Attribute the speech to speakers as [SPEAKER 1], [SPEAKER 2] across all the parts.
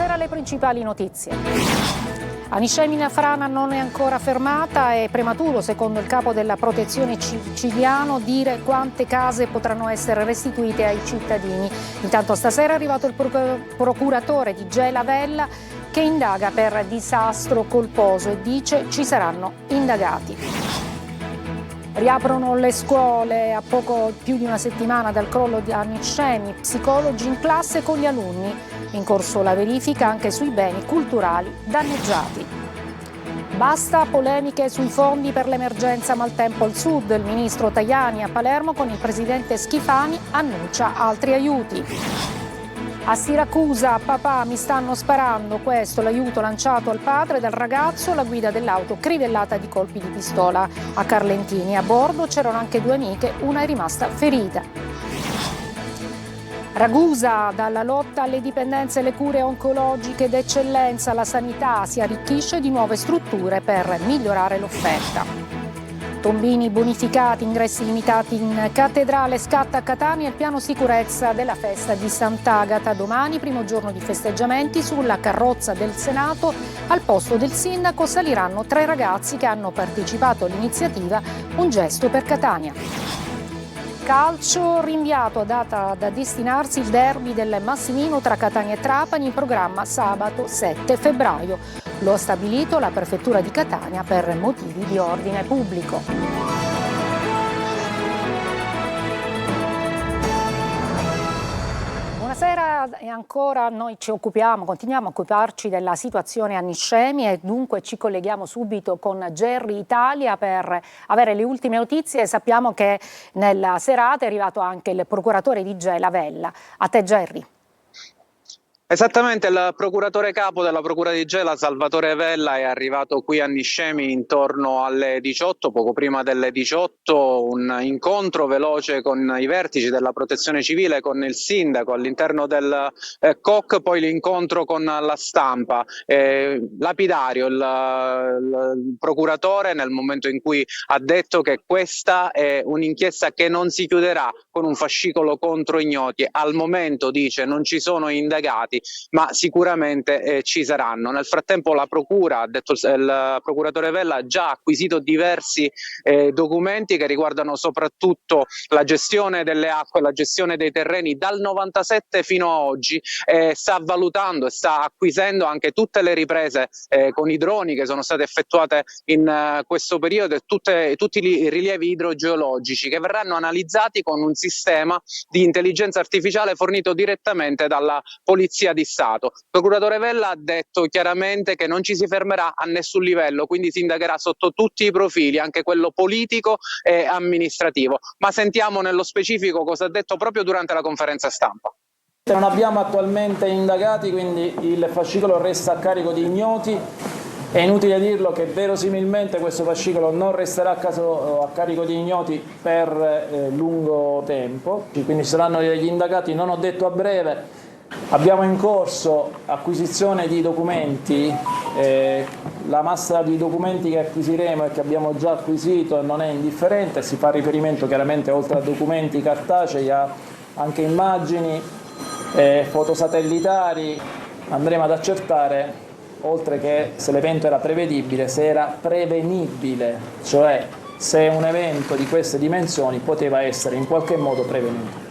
[SPEAKER 1] Buonasera, alle principali notizie. Aniscemina Frana non è ancora fermata, è prematuro, secondo il capo della protezione civiliano, dire quante case potranno essere restituite ai cittadini. Intanto stasera è arrivato il procuratore di Gela Vella che indaga per disastro colposo e dice ci saranno indagati. Riaprono le scuole a poco più di una settimana dal crollo di Aniscemi, psicologi in classe con gli alunni. In corso la verifica anche sui beni culturali danneggiati. Basta polemiche sui fondi per l'emergenza maltempo al sud. Il ministro Tajani a Palermo con il presidente Schifani annuncia altri aiuti. A Siracusa, papà mi stanno sparando, questo l'aiuto lanciato al padre del ragazzo, la guida dell'auto crivellata di colpi di pistola a Carlentini. A bordo c'erano anche due amiche, una è rimasta ferita. Ragusa, dalla lotta alle dipendenze e alle cure oncologiche d'eccellenza, la sanità si arricchisce di nuove strutture per migliorare l'offerta. Tombini bonificati, ingressi limitati in cattedrale, scatta a Catania il piano sicurezza della festa di Sant'Agata. Domani, primo giorno di festeggiamenti, sulla carrozza del Senato al posto del sindaco saliranno 3 ragazzi che hanno partecipato all'iniziativa Un gesto per Catania. Calcio, rinviato a data da destinarsi il derby del Massimino tra Catania e Trapani, in programma sabato 7 febbraio. Lo ha stabilito la Prefettura di Catania per motivi di ordine pubblico. Buonasera, e ancora noi continuiamo a occuparci della situazione a Niscemi e dunque ci colleghiamo subito con Gerri Italia per avere le ultime notizie. Sappiamo che nella serata è arrivato anche il procuratore di Gela Vella. A te Gerri.
[SPEAKER 2] Esattamente, il procuratore capo della Procura di Gela, Salvatore Vella, è arrivato qui a Niscemi intorno alle 18, poco prima delle 18, un incontro veloce con i vertici della Protezione Civile, con il sindaco all'interno del COC, poi l'incontro con la stampa. Lapidario il procuratore nel momento in cui ha detto che questa è un'inchiesta che non si chiuderà con un fascicolo contro ignoti. Al momento, dice, non ci sono indagati, ma sicuramente ci saranno. Nel frattempo la procura, ha detto il procuratore Vella, ha già acquisito diversi documenti che riguardano soprattutto la gestione delle acque, la gestione dei terreni dal 97 fino a oggi, sta valutando e sta acquisendo anche tutte le riprese con i droni che sono state effettuate in questo periodo e tutti i rilievi idrogeologici che verranno analizzati con un sistema di intelligenza artificiale fornito direttamente dalla Polizia di Stato. Il procuratore Vella ha detto chiaramente che non ci si fermerà a nessun livello, quindi si indagherà sotto tutti i profili, anche quello politico e amministrativo. Ma sentiamo nello specifico cosa ha detto proprio durante la conferenza stampa.
[SPEAKER 3] Non abbiamo attualmente indagati, quindi il fascicolo resta a carico di ignoti. È inutile dirlo che verosimilmente questo fascicolo non resterà a carico di ignoti per lungo tempo, quindi saranno degli indagati, non ho detto a breve. Abbiamo in corso acquisizione di documenti, la massa di documenti che acquisiremo e che abbiamo già acquisito non è indifferente, si fa riferimento chiaramente oltre a documenti cartacei a anche immagini, foto satellitari. Andremo ad accertare, oltre che se l'evento era prevedibile, se era prevenibile, cioè se un evento di queste dimensioni poteva essere in qualche modo prevenuto.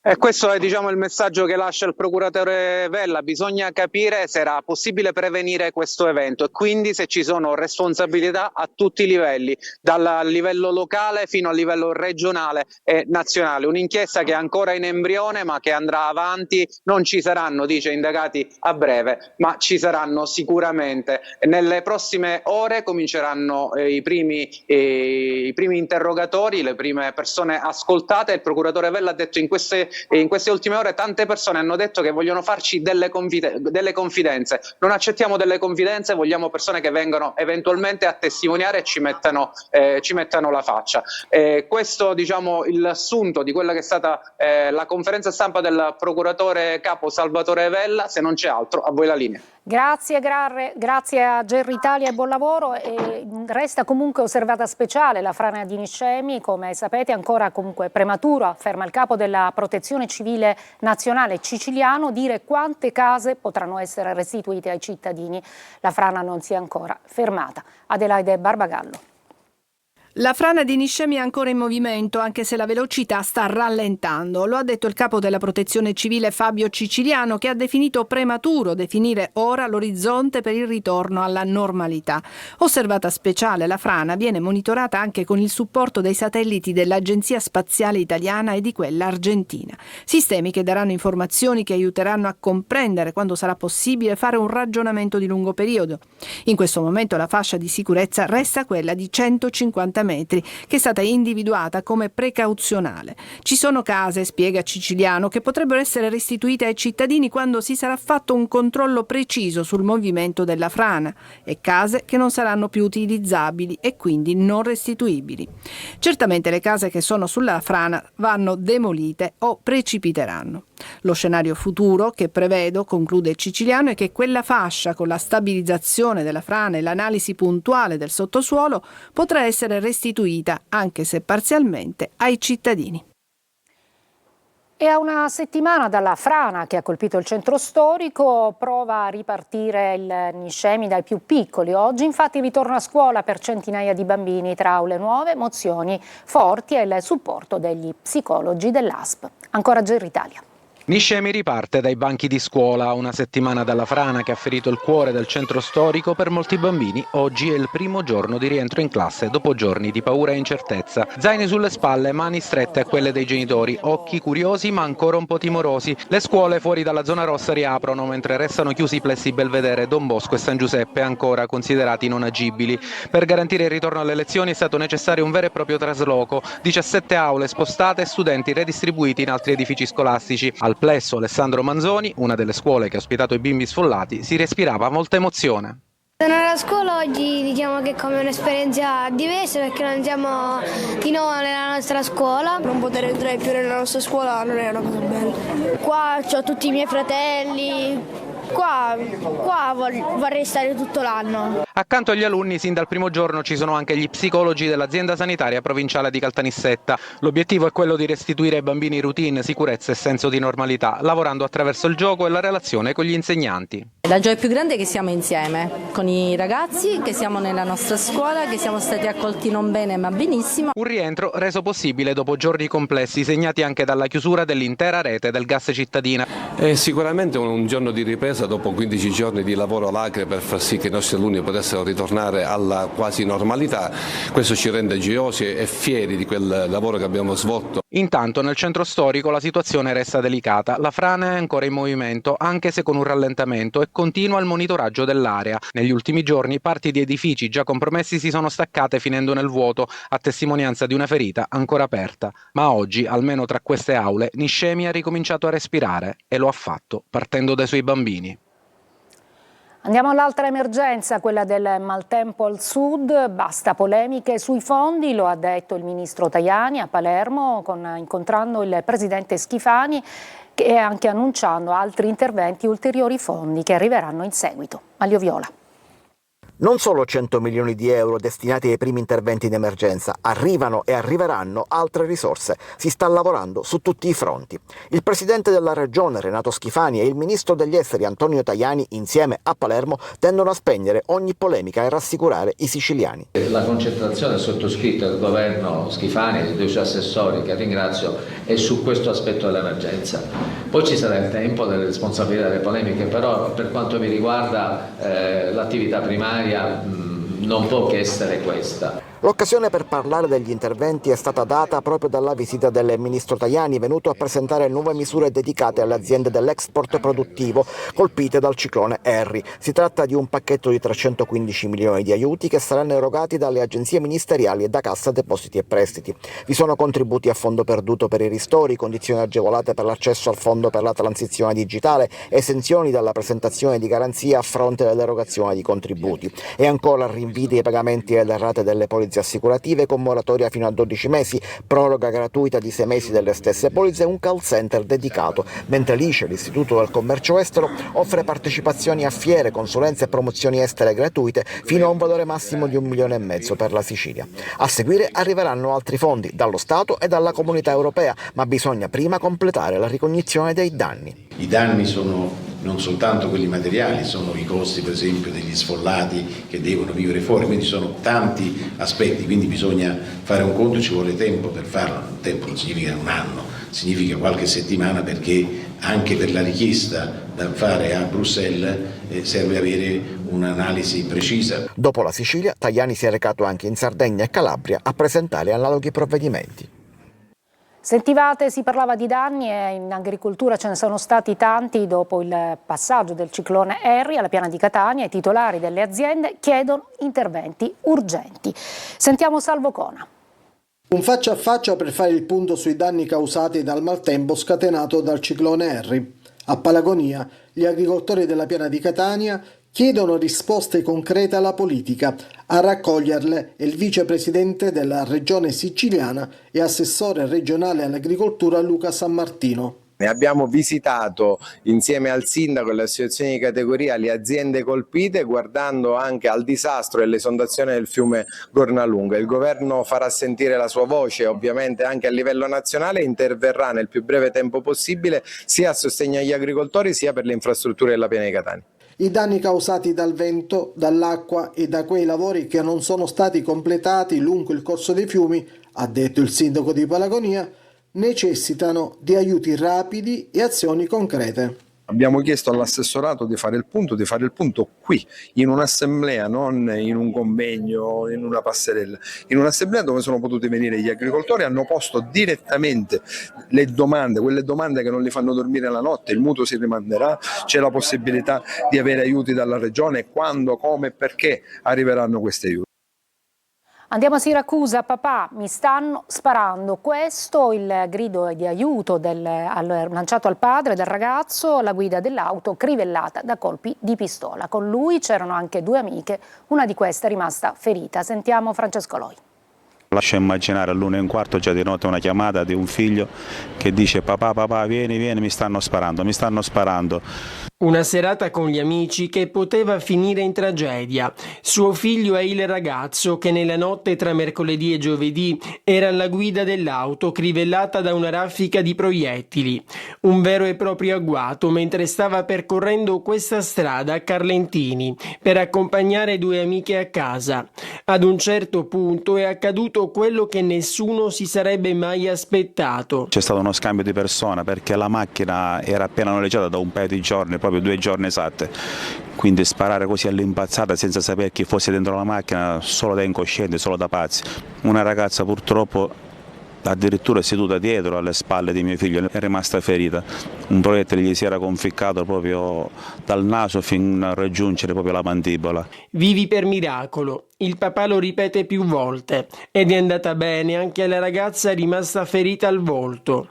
[SPEAKER 2] E questo è, diciamo, il messaggio che lascia il procuratore Vella. Bisogna capire se era possibile prevenire questo evento e quindi se ci sono responsabilità a tutti i livelli, dal livello locale fino al livello regionale e nazionale. Un'inchiesta che è ancora in embrione ma che andrà avanti. Non ci saranno, dice, indagati a breve, ma ci saranno sicuramente. Nelle prossime ore cominceranno i primi interrogatori, le prime persone ascoltate. Il procuratore Vella ha detto in queste ultime ore tante persone hanno detto che vogliono farci delle confidenze. Non accettiamo delle confidenze, vogliamo persone che vengono eventualmente a testimoniare e ci mettano la faccia. Questo, diciamo, il assunto di quella che è stata la conferenza stampa del procuratore capo Salvatore Vella. Se non c'è altro, a voi la linea.
[SPEAKER 1] Grazie a Gerry Italia e buon lavoro. E resta comunque osservata speciale la frana di Niscemi, come sapete ancora comunque prematuro, afferma il capo della Protezione Civile Nazionale siciliano, dire quante case potranno essere restituite ai cittadini. La frana non si è ancora fermata. Adelaide Barbagallo.
[SPEAKER 4] La frana di Niscemi è ancora in movimento, anche se la velocità sta rallentando. Lo ha detto il capo della Protezione Civile Fabio Ciciliano, che ha definito prematuro definire ora l'orizzonte per il ritorno alla normalità. Osservata speciale, la frana viene monitorata anche con il supporto dei satelliti dell'Agenzia Spaziale Italiana e di quella argentina. Sistemi che daranno informazioni che aiuteranno a comprendere quando sarà possibile fare un ragionamento di lungo periodo. In questo momento la fascia di sicurezza resta quella di 150 metri, che è stata individuata come precauzionale. Ci sono case, spiega Ciciliano, che potrebbero essere restituite ai cittadini quando si sarà fatto un controllo preciso sul movimento della frana, e case che non saranno più utilizzabili e quindi non restituibili. Certamente le case che sono sulla frana vanno demolite o precipiteranno. Lo scenario futuro che prevedo, conclude Ciciliano, è che quella fascia, con la stabilizzazione della frana e l'analisi puntuale del sottosuolo, potrà essere restituita, anche se parzialmente, ai cittadini.
[SPEAKER 1] E a una settimana dalla frana che ha colpito il centro storico, prova a ripartire il Niscemi dai più piccoli. Oggi infatti ritorno a scuola per centinaia di bambini tra aule nuove, emozioni forti e il supporto degli psicologi dell'ASP. Ancora Gerry Italia.
[SPEAKER 2] Niscemi riparte dai banchi di scuola. Una settimana dalla frana che ha ferito il cuore del centro storico, per molti bambini oggi è il primo giorno di rientro in classe dopo giorni di paura e incertezza. Zaini sulle spalle, mani strette a quelle dei genitori, occhi curiosi ma ancora un po' timorosi. Le scuole fuori dalla zona rossa riaprono, mentre restano chiusi i plessi Belvedere, Don Bosco e San Giuseppe, ancora considerati non agibili. Per garantire il ritorno alle lezioni è stato necessario un vero e proprio trasloco. 17 aule spostate e studenti redistribuiti in altri edifici scolastici. Al plesso Alessandro Manzoni, una delle scuole che ha ospitato i bimbi sfollati, si respirava molta emozione.
[SPEAKER 5] Tornare a scuola oggi diciamo che è come un'esperienza diversa, perché non siamo di nuovo nella nostra scuola.
[SPEAKER 6] Non poter entrare più nella nostra scuola non è una cosa bella. Qua ho tutti i miei fratelli. Qua vorrei stare tutto l'anno.
[SPEAKER 2] Accanto agli alunni, sin dal primo giorno ci sono anche gli psicologi dell'azienda sanitaria provinciale di Caltanissetta. L'obiettivo è quello di restituire ai bambini routine, sicurezza e senso di normalità, lavorando attraverso il gioco e la relazione con gli insegnanti.
[SPEAKER 7] La gioia più grande è che siamo insieme con i ragazzi, che siamo nella nostra scuola, che siamo stati accolti non bene ma benissimo.
[SPEAKER 2] Un rientro reso possibile dopo giorni complessi, segnati anche dalla chiusura dell'intera rete del gas cittadina.
[SPEAKER 8] È sicuramente un giorno di ripresa dopo 15 giorni di lavoro alacre per far sì che i nostri alunni potessero ritornare alla quasi normalità. Questo ci rende gioiosi e fieri di quel lavoro che abbiamo svolto.
[SPEAKER 2] Intanto nel centro storico la situazione resta delicata. La frana è ancora in movimento, anche se con un rallentamento, e continua il monitoraggio dell'area. Negli ultimi giorni parti di edifici già compromessi si sono staccate finendo nel vuoto, a testimonianza di una ferita ancora aperta. Ma oggi, almeno tra queste aule, Niscemi ha ricominciato a respirare, e lo ha fatto partendo dai suoi bambini.
[SPEAKER 1] Andiamo all'altra emergenza, quella del maltempo al sud. Basta polemiche sui fondi, lo ha detto il ministro Tajani a Palermo, incontrando il presidente Schifani, e anche annunciando altri interventi e ulteriori fondi che arriveranno in seguito. Maglio Viola.
[SPEAKER 9] Non solo 100 milioni di euro destinati ai primi interventi in emergenza, arrivano e arriveranno altre risorse. Si sta lavorando su tutti i fronti. Il presidente della regione Renato Schifani e il ministro degli esteri Antonio Tajani, insieme a Palermo, tendono a spegnere ogni polemica e rassicurare i siciliani.
[SPEAKER 10] La concentrazione sottoscritta del governo Schifani e dei due suoi assessori, che ringrazio, è su questo aspetto dell'emergenza. Poi ci sarà il tempo delle responsabilità delle polemiche, però per quanto mi riguarda l'attività primaria non può che essere questa.
[SPEAKER 9] L'occasione per parlare degli interventi è stata data proprio dalla visita del ministro Tajani, venuto a presentare nuove misure dedicate alle aziende dell'export produttivo colpite dal ciclone Harry. Si tratta di un pacchetto di 315 milioni di aiuti che saranno erogati dalle agenzie ministeriali e da Cassa Depositi e Prestiti. Vi sono contributi a fondo perduto per i ristori, condizioni agevolate per l'accesso al fondo per la transizione digitale, esenzioni dalla presentazione di garanzia a fronte dell'erogazione di contributi, e ancora rinvii dei pagamenti e le rate delle polizze polizze assicurative con moratoria fino a 12 mesi, proroga gratuita di 6 mesi delle stesse polizze e un call center dedicato, mentre l'ICE, l'Istituto del Commercio Estero, offre partecipazioni a fiere, consulenze e promozioni estere gratuite fino a un valore massimo di 1,5 milioni per la Sicilia. A seguire arriveranno altri fondi dallo Stato e dalla Comunità Europea, ma bisogna prima completare la ricognizione dei danni.
[SPEAKER 11] I danni sono non soltanto quelli materiali, sono i costi per esempio degli sfollati che devono vivere fuori, quindi sono tanti aspetti, quindi bisogna fare un conto, ci vuole tempo per farlo, tempo non significa un anno, significa qualche settimana, perché anche per la richiesta da fare a Bruxelles serve avere un'analisi precisa.
[SPEAKER 9] Dopo la Sicilia, Tajani si è recato anche in Sardegna e Calabria a presentare analoghi provvedimenti.
[SPEAKER 1] Sentivate, si parlava di danni e in agricoltura ce ne sono stati tanti dopo il passaggio del ciclone Harry alla piana di Catania. I titolari delle aziende chiedono interventi urgenti. Sentiamo Salvo Cona.
[SPEAKER 12] Un faccia a faccia per fare il punto sui danni causati dal maltempo scatenato dal ciclone Harry. A Palagonia, gli agricoltori della piana di Catania chiedono risposte concrete alla politica. A raccoglierle è il vicepresidente della regione siciliana e assessore regionale all'agricoltura Luca Sammartino.
[SPEAKER 13] Abbiamo visitato insieme al sindaco e alle associazioni di categoria le aziende colpite, guardando anche al disastro e all'esondazione del fiume Gornalunga. Il governo farà sentire la sua voce ovviamente anche a livello nazionale e interverrà nel più breve tempo possibile sia a sostegno agli agricoltori sia per le infrastrutture della piana di Catania.
[SPEAKER 12] I danni causati dal vento, dall'acqua e da quei lavori che non sono stati completati lungo il corso dei fiumi, ha detto il sindaco di Palagonia, necessitano di aiuti rapidi e azioni concrete.
[SPEAKER 14] Abbiamo chiesto all'assessorato di fare il punto qui, in un'assemblea, non in un convegno, in una passerella, in un'assemblea dove sono potuti venire gli agricoltori, hanno posto direttamente le domande, quelle domande che non li fanno dormire la notte, il mutuo si rimanderà, c'è la possibilità di avere aiuti dalla regione, quando, come e perché arriveranno questi aiuti.
[SPEAKER 1] Andiamo a Siracusa, papà, mi stanno sparando. Questo il grido di aiuto lanciato al padre del ragazzo, la guida dell'auto crivellata da colpi di pistola. Con lui c'erano anche 2 amiche, una di queste è rimasta ferita. Sentiamo Francesco Loi.
[SPEAKER 15] Lascia immaginare all'1:15 già di notte una chiamata di un figlio che dice papà vieni mi stanno sparando.
[SPEAKER 16] Una serata con gli amici che poteva finire in tragedia. Suo figlio è il ragazzo che nella notte tra mercoledì e giovedì era alla guida dell'auto crivellata da una raffica di proiettili. Un vero e proprio agguato mentre stava percorrendo questa strada a Carlentini per accompagnare 2 amiche a casa. Ad un certo punto è accaduto quello che nessuno si sarebbe mai aspettato.
[SPEAKER 15] C'è stato uno scambio di persona perché la macchina era appena noleggiata da un paio di giorni, proprio 2 giorni esatte, quindi sparare così all'impazzata senza sapere chi fosse dentro la macchina, solo da incoscienti, solo da pazzi. Una ragazza purtroppo addirittura seduta dietro alle spalle di mio figlio è rimasta ferita, un proiettile gli si era conficcato proprio dal naso fino a raggiungere proprio la mandibola.
[SPEAKER 16] Vivi per miracolo, il papà lo ripete più volte ed è andata bene anche alla ragazza rimasta ferita al volto.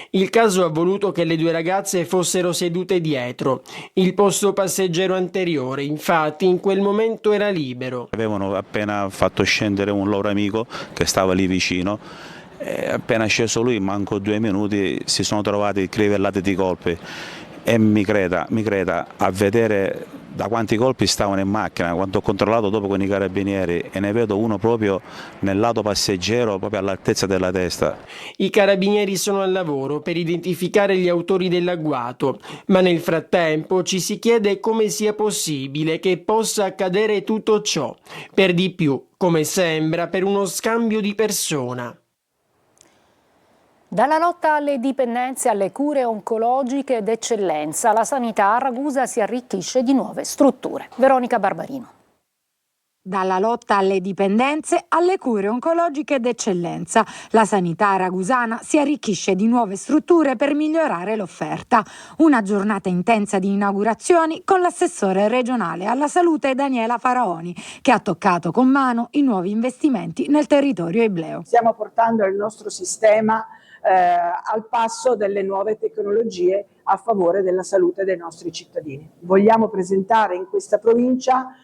[SPEAKER 16] Il caso ha voluto che le 2 ragazze fossero sedute dietro. Il posto passeggero anteriore, infatti, in quel momento era libero.
[SPEAKER 15] Avevano appena fatto scendere un loro amico che stava lì vicino. Appena sceso lui, manco 2 minuti, si sono trovati crivellati di colpi. E mi creda, a vedere da quanti colpi stavano in macchina, quando ho controllato dopo con i carabinieri e ne vedo uno proprio nel lato passeggero, proprio all'altezza della testa.
[SPEAKER 16] I carabinieri sono al lavoro per identificare gli autori dell'agguato, ma nel frattempo ci si chiede come sia possibile che possa accadere tutto ciò, per di più, come sembra, per uno scambio di persona.
[SPEAKER 1] Dalla lotta alle dipendenze alle cure oncologiche d'eccellenza, la sanità a Ragusa si arricchisce di nuove strutture. Veronica Barbarino.
[SPEAKER 17] Dalla lotta alle dipendenze alle cure oncologiche d'eccellenza, la sanità ragusana si arricchisce di nuove strutture per migliorare l'offerta. Una giornata intensa di inaugurazioni con l'assessore regionale alla salute Daniela Faraoni, che ha toccato con mano i nuovi investimenti nel territorio ibleo.
[SPEAKER 18] Stiamo portando il nostro sistema al passo delle nuove tecnologie a favore della salute dei nostri cittadini. Vogliamo presentare in questa provincia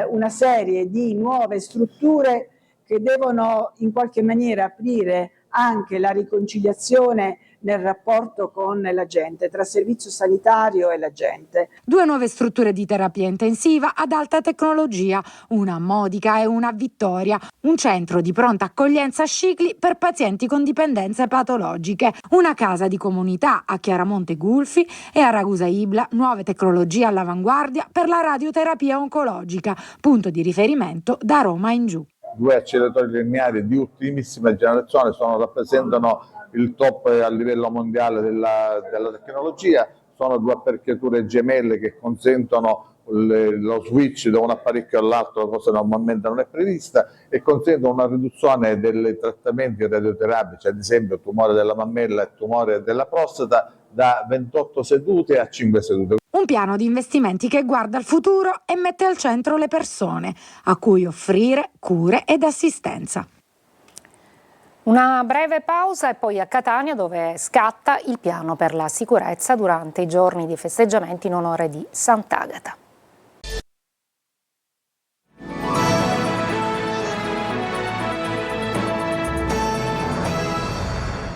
[SPEAKER 18] una serie di nuove strutture che devono in qualche maniera aprire anche la riconciliazione nel rapporto con la gente, tra servizio sanitario e la gente.
[SPEAKER 17] 2 nuove strutture di terapia intensiva ad alta tecnologia, una a Modica e una a Vittoria, un centro di pronta accoglienza a Scicli per pazienti con dipendenze patologiche, una casa di comunità a Chiaramonte Gulfi e a Ragusa Ibla, nuove tecnologie all'avanguardia per la radioterapia oncologica, punto di riferimento da Roma in giù.
[SPEAKER 19] 2 acceleratori lineari di ultimissima generazione rappresentano il top a livello mondiale della tecnologia, sono 2 apparecchiature gemelle che consentono lo switch da un apparecchio all'altro, cosa normalmente non è prevista, e consentono una riduzione dei trattamenti radioterapici, ad esempio tumore della mammella e tumore della prostata, da 28 sedute a 5 sedute.
[SPEAKER 17] Un piano di investimenti che guarda al futuro e mette al centro le persone, a cui offrire cure ed assistenza.
[SPEAKER 1] Una breve pausa e poi a Catania, dove scatta il piano per la sicurezza durante i giorni di festeggiamenti in onore di Sant'Agata.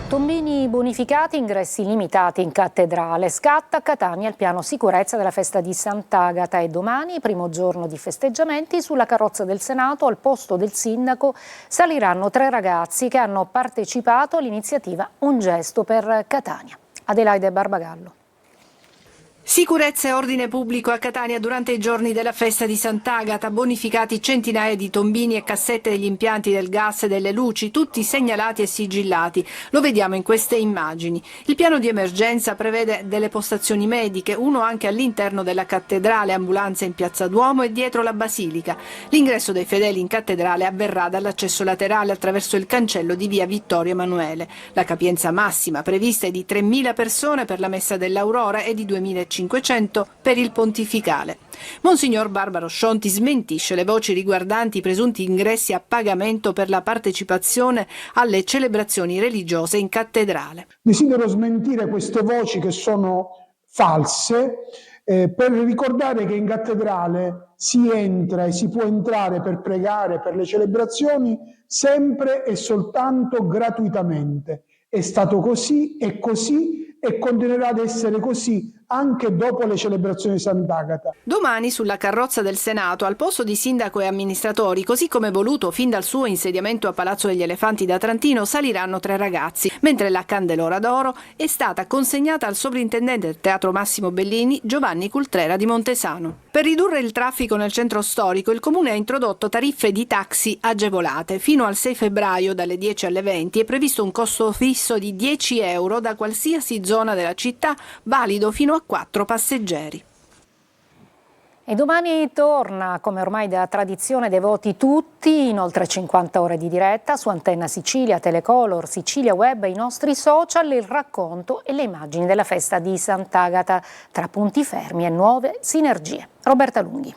[SPEAKER 1] Tombini bonificati, ingressi limitati in cattedrale. Scatta a Catania il piano sicurezza della festa di Sant'Agata e domani, primo giorno di festeggiamenti, sulla carrozza del Senato al posto del sindaco saliranno 3 ragazzi che hanno partecipato all'iniziativa Un gesto per Catania. Adelaide Barbagallo.
[SPEAKER 4] Sicurezza e ordine pubblico a Catania durante i giorni della festa di Sant'Agata, bonificati centinaia di tombini e cassette degli impianti del gas e delle luci, tutti segnalati e sigillati. Lo vediamo in queste immagini. Il piano di emergenza prevede delle postazioni mediche, uno anche all'interno della cattedrale, ambulanze in Piazza Duomo e dietro la Basilica. L'ingresso dei fedeli in cattedrale avverrà dall'accesso laterale attraverso il cancello di via Vittorio Emanuele. La capienza massima prevista è di 3.000 persone per la messa dell'Aurora e di 2.500 per il pontificale. Monsignor Barbaro Scionti smentisce le voci riguardanti i presunti ingressi a pagamento per la partecipazione alle celebrazioni religiose in cattedrale.
[SPEAKER 20] Desidero smentire queste voci che sono false, per ricordare che in cattedrale si entra e si può entrare per pregare, per le celebrazioni, sempre e soltanto gratuitamente. È stato così, è così e continuerà ad essere così anche dopo le celebrazioni di Sant'Agata.
[SPEAKER 4] Domani sulla carrozza del Senato, al posto di sindaco e amministratori, così come voluto fin dal suo insediamento a Palazzo degli Elefanti da Trantino, saliranno 3 ragazzi, mentre la candelora d'oro è stata consegnata al sovrintendente del Teatro Massimo Bellini, Giovanni Cultrera di Montesano. Per ridurre il traffico nel centro storico, il Comune ha introdotto tariffe di taxi agevolate. Fino al 6 febbraio, dalle 10 alle 20, è previsto un costo fisso di 10 euro da qualsiasi zona della città, valido fino a 4 passeggeri.
[SPEAKER 1] E domani torna, come ormai da tradizione, Devoti tutti, in oltre 50 ore di diretta su Antenna Sicilia, Telecolor, Sicilia Web e i nostri social, il racconto e le immagini della festa di Sant'Agata, tra punti fermi e nuove sinergie. Roberta Lunghi.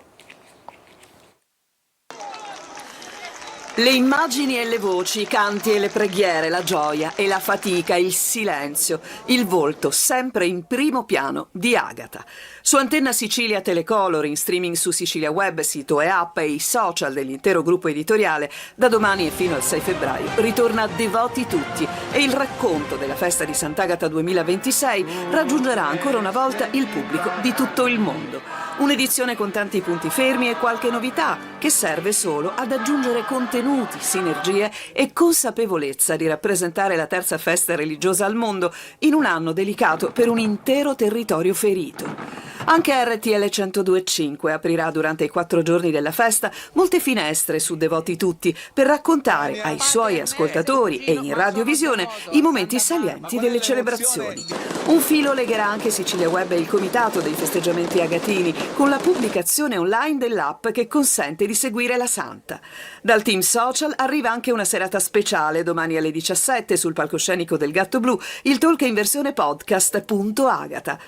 [SPEAKER 21] Le immagini e le voci, i canti e le preghiere, la gioia e la fatica, il silenzio, il volto sempre in primo piano di Agata. Su Antenna Sicilia Telecolor, in streaming su Sicilia Web, sito e app e i social dell'intero gruppo editoriale, da domani e fino al 6 febbraio ritorna Devoti tutti e il racconto della festa di Sant'Agata 2026 raggiungerà ancora una volta il pubblico di tutto il mondo. Un'edizione con tanti punti fermi e qualche novità che serve solo ad aggiungere contenuti, sinergie e consapevolezza di rappresentare la terza festa religiosa al mondo in un anno delicato per un intero territorio ferito. Anche RTL 102.5 aprirà durante i 4 giorni della festa molte finestre su Devoti tutti per raccontare ai suoi ascoltatori e in radiovisione i momenti salienti delle celebrazioni. Un filo legherà anche Sicilia Web e il comitato dei festeggiamenti agatini con la pubblicazione online dell'app che consente di seguire la Santa. Dal team social arriva anche una serata speciale domani alle 17 sul palcoscenico del Gatto Blu, il talk in versione podcast Agata.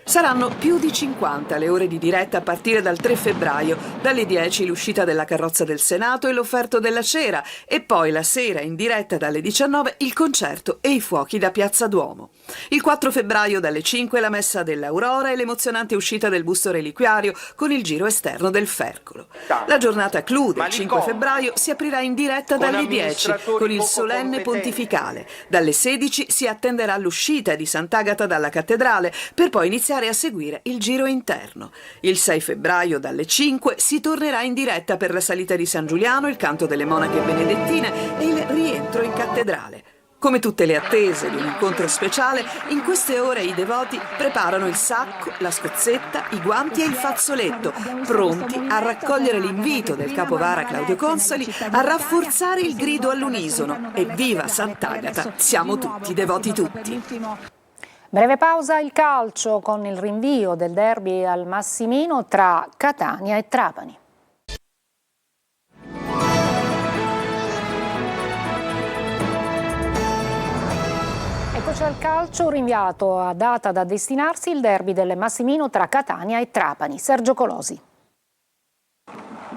[SPEAKER 21] Saranno più di 50 le ore di diretta a partire dal 3 febbraio, dalle 10 l'uscita della carrozza del Senato e l'offerto della cera, e poi la sera in diretta dalle 19 il concerto e i fuochi da Piazza Duomo. Il 4 febbraio dalle 5 la messa dell'Aurora e l'emozionante uscita del busto reliquiario con il giro esterno del Fercolo. La giornata clou del 5 febbraio si aprirà in diretta dalle 10 con il solenne pontificale. Dalle 16 si attenderà l'uscita di Sant'Agata dalla cattedrale per poi iniziare a seguire il giro interno. Il 6 febbraio dalle 5 si tornerà in diretta per la salita di San Giuliano, il canto delle monache benedettine e il rientro in cattedrale. Come tutte le attese di un incontro speciale, in queste ore i devoti preparano il sacco, la scozzetta, i guanti e il fazzoletto, pronti a raccogliere l'invito del capovara Claudio Consoli a rafforzare il grido all'unisono. E viva Sant'Agata, siamo tutti devoti tutti.
[SPEAKER 1] Breve pausa, il calcio con il rinvio del derby al Massimino tra Catania e Trapani. Eccoci al calcio, rinviato a data da destinarsi il derby del Massimino tra Catania e Trapani. Sergio Colosi.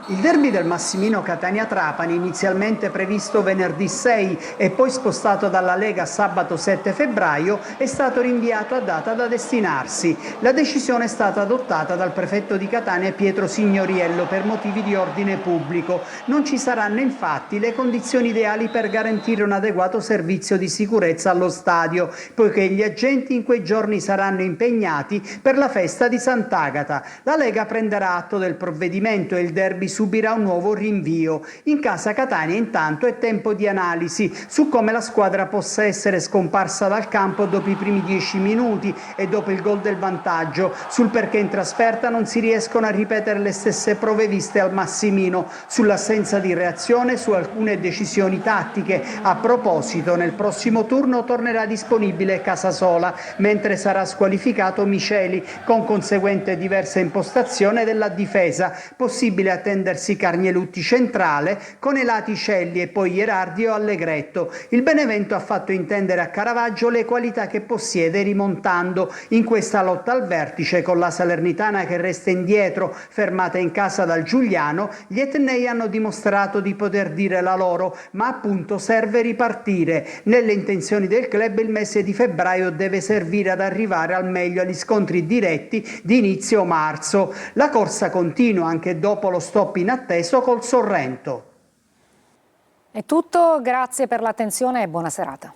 [SPEAKER 3] Il derby del Massimino Catania-Trapani, inizialmente previsto venerdì 6 e poi spostato dalla Lega sabato 7 febbraio, è stato rinviato a data da destinarsi. La decisione è stata adottata dal prefetto di Catania Pietro Signoriello per motivi di ordine pubblico. Non ci saranno infatti le condizioni ideali per garantire un adeguato servizio di sicurezza allo stadio, poiché gli agenti in quei giorni saranno impegnati per la festa di Sant'Agata. La Lega prenderà atto del provvedimento e il derby subirà un nuovo rinvio. In casa Catania intanto è tempo di analisi su come la squadra possa essere scomparsa dal campo dopo i primi 10 minuti e dopo il gol del vantaggio, sul perché in trasferta non si riescono a ripetere le stesse prove viste al Massimino, sull'assenza di reazione su alcune decisioni tattiche. A proposito, nel prossimo turno tornerà disponibile Casasola, mentre sarà squalificato Miceli, con conseguente diversa impostazione della difesa. Possibile attendersi Carnielutti centrale con Elati Celli e poi Ierardio Allegretto. Il Benevento ha fatto intendere a Caravaggio le qualità che possiede rimontando. In questa lotta al vertice, con la Salernitana che resta indietro, fermata in casa dal Giuliano, gli etnei hanno dimostrato di poter dire la loro, ma appunto serve ripartire. Nelle intenzioni del club il mese di febbraio deve servire ad arrivare al meglio agli scontri diretti di inizio marzo. La corsa continua anche dopo lo stop inatteso col Sorrento.
[SPEAKER 1] È tutto, grazie per l'attenzione e buona serata.